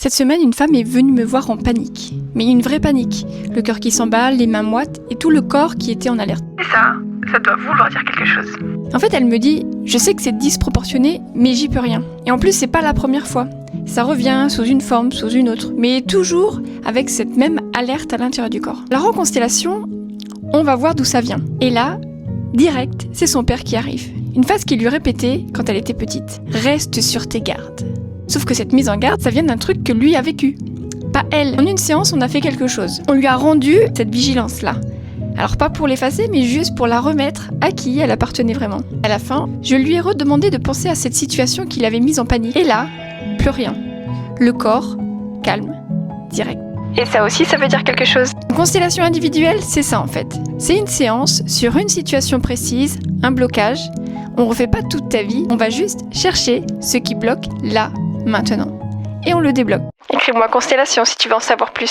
Cette semaine, une femme est venue me voir en panique. Mais une vraie panique. Le cœur qui s'emballe, les mains moites et tout le corps qui était en alerte. Et ça doit vouloir dire quelque chose. En fait, elle me dit « Je sais que c'est disproportionné, mais j'y peux rien. » Et en plus, c'est pas la première fois. Ça revient sous une forme, sous une autre, mais toujours avec cette même alerte à l'intérieur du corps. Alors en constellation, on va voir d'où ça vient. Et là, direct, c'est son père qui arrive. Une phrase qu'il lui répétait quand elle était petite. « Reste sur tes gardes. » Sauf que cette mise en garde, ça vient d'un truc que lui a vécu. Pas elle. En une séance, on a fait quelque chose. On lui a rendu cette vigilance-là. Alors pas pour l'effacer, mais juste pour la remettre à qui elle appartenait vraiment. À la fin, je lui ai redemandé de penser à cette situation qui l'avait mise en panique. Et là, plus rien. Le corps, calme, direct. Et ça aussi, ça veut dire quelque chose. Une constellation individuelle, c'est ça en fait. C'est une séance sur une situation précise, un blocage. On refait pas toute ta vie, on va juste chercher ce qui bloque là, maintenant. Et on le débloque. Écris-moi constellation si tu veux en savoir plus.